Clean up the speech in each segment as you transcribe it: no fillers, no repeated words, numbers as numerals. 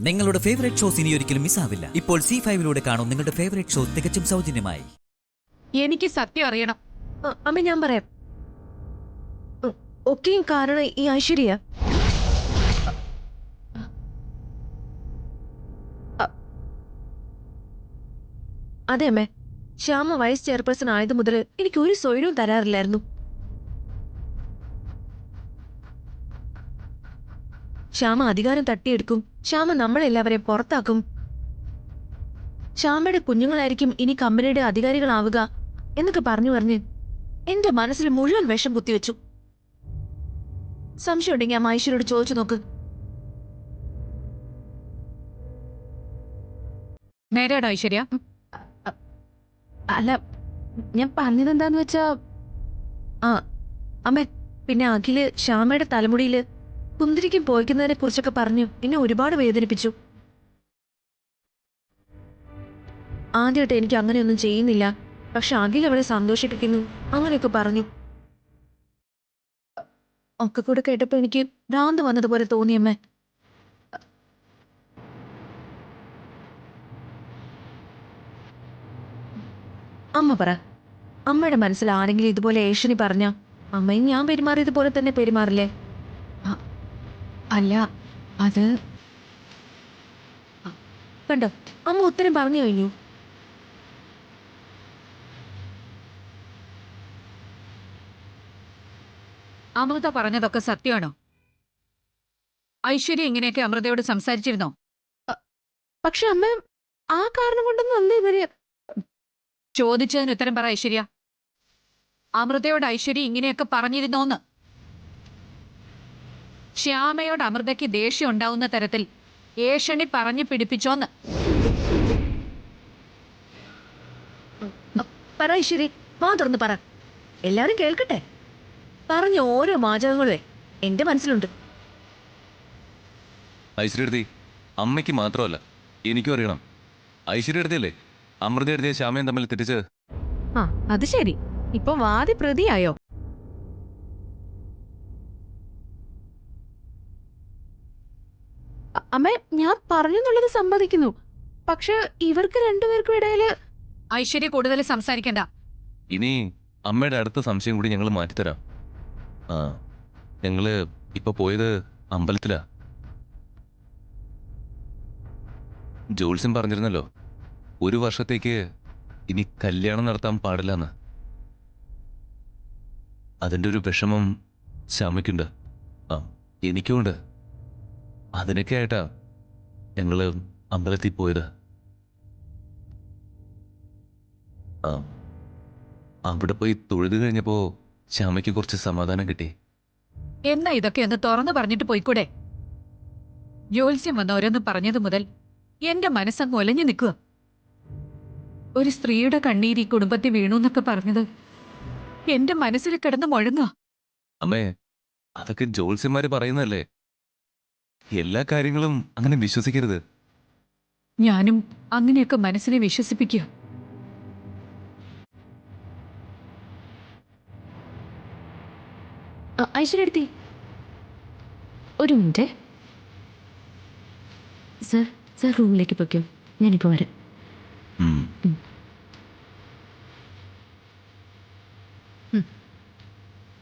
നിങ്ങളുടെ favourite shows ഇനി ഒരിക്കലും മിസ്സാവില്ല. ഇപ്പോൾ C5-ലൂടെ കാണും നിങ്ങളുടെ ഫേവറേറ്റ് ഷോ തികച്ചും സൗജന്യമായി. എനിക്ക് സത്യം അറിയണം. അമ്മ ഞാൻ പറയാം. ഒക്കെയും കാരണം ഈ ഐശ്വര്യ. അതെ അമ്മേ, ശ്യാമ വൈസ് ചെയർപേഴ്സൺ ആയത് മുതൽ എനിക്ക് ഒരു സ്വൈരവും തരാറില്ലായിരുന്നു. ശ്യാമ അധികാരം തട്ടിയെടുക്കും, ശ്യാമ നമ്മളെല്ലാവരെയും പുറത്താക്കും, ശ്യാമയുടെ കുഞ്ഞുങ്ങളായിരിക്കും ഇനി കമ്പനിയുടെ അധികാരികളാവുക എന്നൊക്കെ പറഞ്ഞു പറഞ്ഞ് എന്റെ മനസ്സിൽ മുഴുവൻ വിഷം കുത്തിവെച്ചു. സംശയം ഉണ്ടെങ്കിൽ ആ ഐശ്വര്യോട് ചോദിച്ചു നോക്ക്. നേരാടോ ഐശ്വര്യ? അല്ല, ഞാൻ പറഞ്ഞതെന്താന്ന് വെച്ചാ, അമ്മ പിന്നെ അഖില് ശ്യാമയുടെ തലമുടിയില് കുന്തിരിക്കും പോയിക്കുന്നതിനെ കുറിച്ചൊക്കെ പറഞ്ഞു എന്നെ ഒരുപാട് വേദനിപ്പിച്ചു. ആദ്യമായിട്ട് എനിക്ക് അങ്ങനെയൊന്നും ചെയ്യുന്നില്ല, പക്ഷെ അഖിൽ അവളെ സന്തോഷിപ്പിക്കുന്നു അങ്ങനെയൊക്കെ പറഞ്ഞു. ഒക്കെ കൂടെ കേട്ടപ്പോ എനിക്ക് ഭ്രാന്ത് വന്നതുപോലെ തോന്നിയമ്മേ. അമ്മ പറ, അമ്മയുടെ മനസ്സിൽ ആരെങ്കിലും ഇതുപോലെ ഏഷണി പറഞ്ഞ അമ്മയും ഞാൻ പെരുമാറിയതുപോലെ തന്നെ പെരുമാറില്ലേ? അല്ല, അത് കണ്ടോ, അമ്മ ഉത്തരം പറഞ്ഞു കഴിഞ്ഞു. അമൃത പറഞ്ഞതൊക്കെ സത്യമാണോ? ഐശ്വര്യ ഇങ്ങനെയൊക്കെ അമൃതയോട് സംസാരിച്ചിരുന്നോ? പക്ഷെ അമ്മ ആ കാരണം കൊണ്ടൊന്നും അല്ല ഇവര്. ചോദിച്ചതിന് ഉത്തരം പറ ഐശ്വര്യ. അമൃതയോട് ഐശ്വര്യ ഇങ്ങനെയൊക്കെ പറഞ്ഞിരുന്നോന്ന്. ശ്യാമയോട് അമൃതയ്ക്ക് ദേഷ്യം ഉണ്ടാവുന്ന തരത്തിൽ ഏഷണി പറഞ്ഞു പിടിപ്പിച്ചോന്ന്. പറ ഐശ്വരി, വാ തുറന്ന് പറ, എല്ലാരും കേൾക്കട്ടെ. പറഞ്ഞ ഓരോ വാചകങ്ങളെ എന്റെ മനസ്സിലുണ്ട്. ഐശ്വര്യടുത്തി, അമ്മയ്ക്ക് മാത്രമല്ല എനിക്കും അറിയണം. ഐശ്വര്യടുത്തിയല്ലേ അമൃതയെടുത്തിയ ശ്യാമയും തമ്മിൽ തെറ്റിച്ച്? അത് ശരി, ഇപ്പൊ വാദി പ്രതിയായോ? അമ്മ ഞാൻ പറഞ്ഞെന്നുള്ളത് സമ്മതിക്കുന്നു, പക്ഷെ ഇവർക്ക് രണ്ടുപേർക്കും ഇടയില്. ഐശ്വര്യ കൂടുതൽ സംസാരിക്കണ്ട. ഇനി അമ്മയുടെ അടുത്ത സംശയം കൂടി ഞങ്ങൾ മാറ്റിത്തരാം. ഞങ്ങള് ഇപ്പൊ പോയത് അമ്പലത്തിലാ. ജോത്സ്യം പറഞ്ഞിരുന്നല്ലോ, 1 വർഷത്തേക്ക് ഇനി കല്യാണം നടത്താൻ പാടില്ലെന്ന്. അതിൻ്റെ ഒരു വിഷമം ശ്യാമയ്ക്കുണ്ട്, എനിക്കുമുണ്ട്. അതിനൊക്കെ ആയിട്ടാ ഞങ്ങള് അമ്പലത്തിൽ പോയത്. അവിടെ പോയി തൊഴുത് കഴിഞ്ഞപ്പോ ശ്യാമയ്ക്ക് കുറച്ച് സമാധാനം കിട്ടി. എന്നാ ഇതൊക്കെ ഒന്ന് തുറന്നു പറഞ്ഞിട്ട് പോയിക്കൂടെ? ജ്യോത്സ്യം വന്ന് ഓരോന്ന് പറഞ്ഞത് മുതൽ എന്റെ മനസ്സങ്ങ് ഒലഞ്ഞു നിൽക്കുക. ഒരു സ്ത്രീയുടെ കണ്ണീര് ഈ കുടുംബത്തിൽ വീണു എന്നൊക്കെ പറഞ്ഞത് എന്റെ മനസ്സിൽ കിടന്ന് മുഴങ്ങുക. അമ്മേ, അതൊക്കെ ജ്യോത്സ്യന്മാര് പറയുന്നതല്ലേ, എല്ലാ കാര്യങ്ങളും അങ്ങനെ വിശ്വസിക്കരുത്. ഞാനും അങ്ങനെയൊക്കെ മനസ്സിനെ വിശ്വസിപ്പിക്കുക. ഐശ്വര്യടുത്തി, ഒരു മിനിറ്റ്. സർ റൂമിലേക്ക് പൊയ്ക്കോ, ഞാനിപ്പോ വരാം.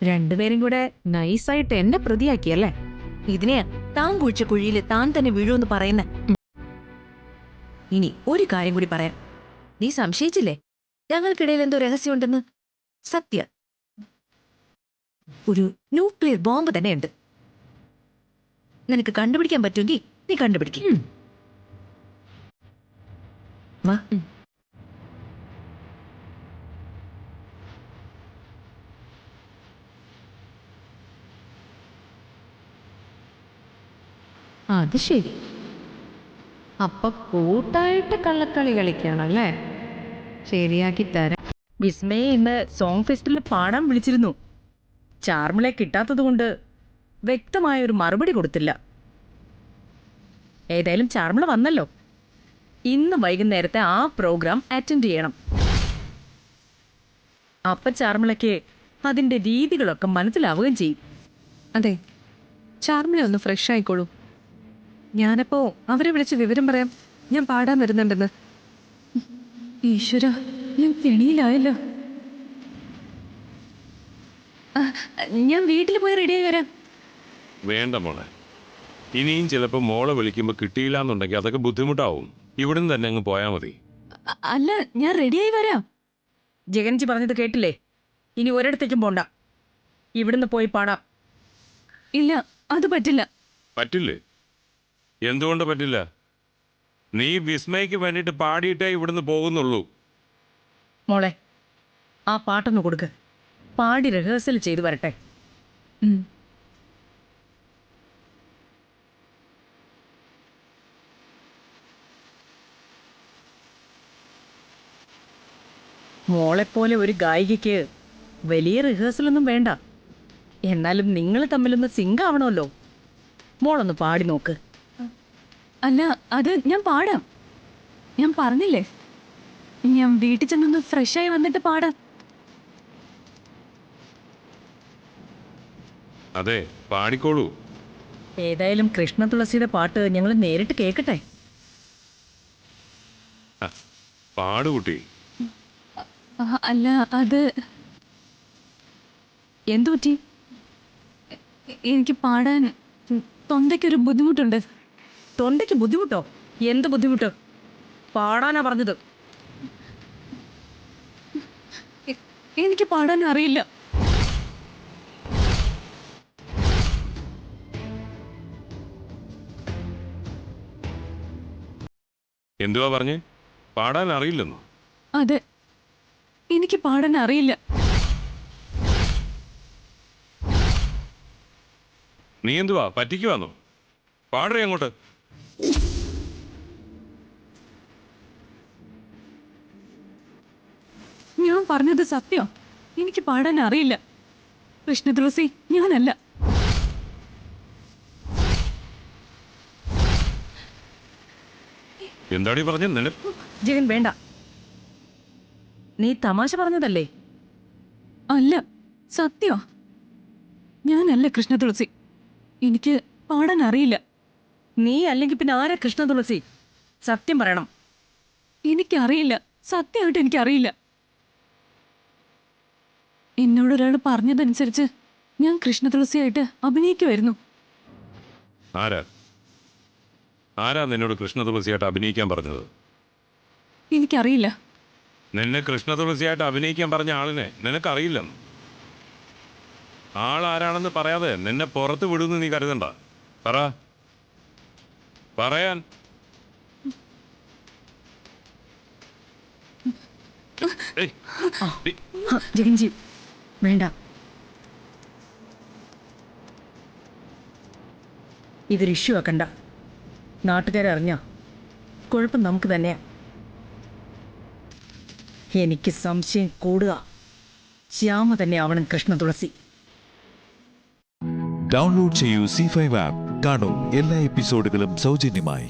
രണ്ടുപേരും കൂടെ നൈസായിട്ട് എന്നെ പ്രതിയാക്കിയല്ലേ? ഇതിനെയാ താൻ കുഴിച്ച കുഴിയിൽ താൻ തന്നെ വീഴുമെന്ന് പറയുന്ന. ഇനി ഒരു കാര്യം കൂടി പറയാം. നീ സംശയിച്ചില്ലേ ഞങ്ങൾക്കിടയിൽ എന്തോ രഹസ്യമുണ്ടെന്ന്? സത്യ, ഒരു ന്യൂക്ലിയർ ബോംബ് തന്നെയുണ്ട്. നിനക്ക് കണ്ടുപിടിക്കാൻ പറ്റുമെങ്കിൽ നീ കണ്ടുപിടിക്കും. വാ. അത് ശരി, അപ്പൊ കൂട്ടായിട്ട് കള്ളക്കളി കളിക്കുകയാണല്ലേ? ശരിയാക്കി തരാം. വിസ്മയെ ഇന്ന് സോങ് ഫെസ്റ്റിൽ പാടാൻ വിളിച്ചിരുന്നു. ചാർമിളെ കിട്ടാത്തതുകൊണ്ട് വ്യക്തമായ ഒരു മറുപടി കൊടുത്തില്ല. ഏതായാലും ചാർമിള വന്നല്ലോ, ഇന്ന് വൈകുന്നേരത്തെ ആ പ്രോഗ്രാം അറ്റൻഡ് ചെയ്യണം. അപ്പൊ ചാർമിളയ്ക്ക് അതിൻ്റെ രീതികളൊക്കെ മനസ്സിലാവുകയും ചെയ്യും. അതെ, ചാർമിള ഒന്ന് ഫ്രഷ് ആയിക്കോളൂ. ഞാനപ്പോ അവരെ വിളിച്ച് വിവരം പറയാം, ഞാൻ പാടാൻ വരുന്നുണ്ടെന്ന്. ഈശ്വര, ഞാൻ കെണിയിലായല്ലോ. ഞാൻ വീട്ടിൽ പോയി റെഡിയായി വരാം. വേണ്ട മോളെ, ഇനിയും ചിലപ്പോൾ മോളെ വിളിക്കുമ്പോൾ കിട്ടിയില്ല എന്നുണ്ടെങ്കിൽ അതൊക്കെ ബുദ്ധിമുട്ടാവും. ഇവിടുന്ന് തന്നെ അങ്ങ് പോയാൽ മതി. അല്ല, ഞാൻ റെഡിയായി വരാം. ജഗൻജി പറഞ്ഞത് കേട്ടില്ലേ? ഇനി ഒരിടത്തേക്കും പോണ്ട, ഇവിടുന്ന് പോയി പാടാം. ഇല്ല, അത് പറ്റില്ല. പറ്റില്ലേ? എന്തുകൊണ്ട് പറ്റില്ല? നീ വിസ്മയ്ക്ക് വേണ്ടിയിട്ട് പാടിയിട്ടേ ഇവിടുന്ന് പോകുന്നുള്ളൂ. മോളെ, ആ പാട്ടൊന്ന് കൊടുക്ക്, പാടി റിഹേഴ്സൽ ചെയ്തു വരട്ടെ. ഉം. മോളെപ്പോലെ ഒരു ഗായികയ്ക്ക് വലിയ റിഹേഴ്സലൊന്നും വേണ്ട. എന്നാലും നിങ്ങൾ തമ്മിലൊന്ന് സിങ്ക് ആവണമല്ലോ. മോളൊന്ന് പാടി നോക്ക്. അല്ല, അത് ഞാൻ പാടാം. ഞാൻ പറഞ്ഞില്ലേ, ഞാൻ വീട്ടിൽ ചെന്നൊന്ന് ഫ്രഷായി വന്നിട്ട് പാടാം. അതെ, പാടിക്കോളൂ. ഏതായാലും കൃഷ്ണ തുളസിയുടെ പാട്ട് ഞങ്ങൾ നേരിട്ട് കേൾക്കട്ടെ. പാടുകുട്ടി. അല്ല, അത് എന്തു പറ്റി? എനിക്ക് പാടാൻ തൊണ്ടയ്ക്കൊരു ബുദ്ധിമുട്ടുണ്ട്. തൊണ്ടയ്ക്ക് ബുദ്ധിമുട്ടോ? എന്ത് ബുദ്ധിമുട്ട്? പാടാനാ പറഞ്ഞത്. എനിക്ക് പാടാൻ അറിയില്ല. എന്തുവാ പറഞ്ഞേ? പാടാൻ അറിയില്ലെന്നോ? അതെ, എനിക്ക് പാടാൻ അറിയില്ല. നീ എന്തുവാ പറ്റിക്കുവാന്നോ? പാടേ അങ്ങോട്ട്. ഞാൻ പറഞ്ഞത് സത്യം. എനിക്ക് പാടാൻ അറിയില്ല. കൃഷ്ണ തുളസി, ഞാനല്ല. എന്താടി പറഞ്ഞ? ജഗൻ വേണ്ട, നീ തമാശ പറഞ്ഞതല്ലേ? അല്ല, സത്യം. ഞാനല്ല കൃഷ്ണ തുളസി. എനിക്ക് പാടാൻ അറിയില്ല. നീ അല്ലെങ്കിൽ പിന്നെ ആരാ കൃഷ്ണ തുളസി? സത്യം പറയണം. എനിക്കറിയില്ല, സത്യമായിട്ട് എനിക്കറിയില്ല. എന്നോടൊരാൾ പറഞ്ഞതനുസരിച്ച് ഞാൻ കൃഷ്ണ തുളസിയായിട്ട് അഭിനയിക്കുമായിരുന്നു. ആരാ നിന്നോട് കൃഷ്ണ തുളസിയായിട്ട് അഭിനയിക്കാൻ പറഞ്ഞത്? എനിക്കറിയില്ല. നിന്നെ കൃഷ്ണ തുളസിയായിട്ട് അഭിനയിക്കാൻ പറഞ്ഞ ആളിനെ നിനക്കറിയില്ലെന്ന്? ആളാരാണെന്ന് പറയാതെ നിന്നെ പുറത്ത് വിടുമെന്ന് നീ കരുതണ്ട. പറയാൻ. ജഗൻജി വേണ്ട, ഇതൊരു ഇഷ്യൂ ആക്കണ്ട. നാട്ടുകാരറിഞ്ഞ കുഴപ്പം നമുക്ക് തന്നെയാ. എനിക്ക് സംശയം കൂടുക, ശ്യാമ തന്നെ ആവണം കൃഷ്ണ തുളസി. ഡൗൺലോഡ് ചെയ്യൂ C5 ആപ്പ്. കാണൂ എല്ലാ എപ്പിസോഡുകളും സൗജന്യമായി.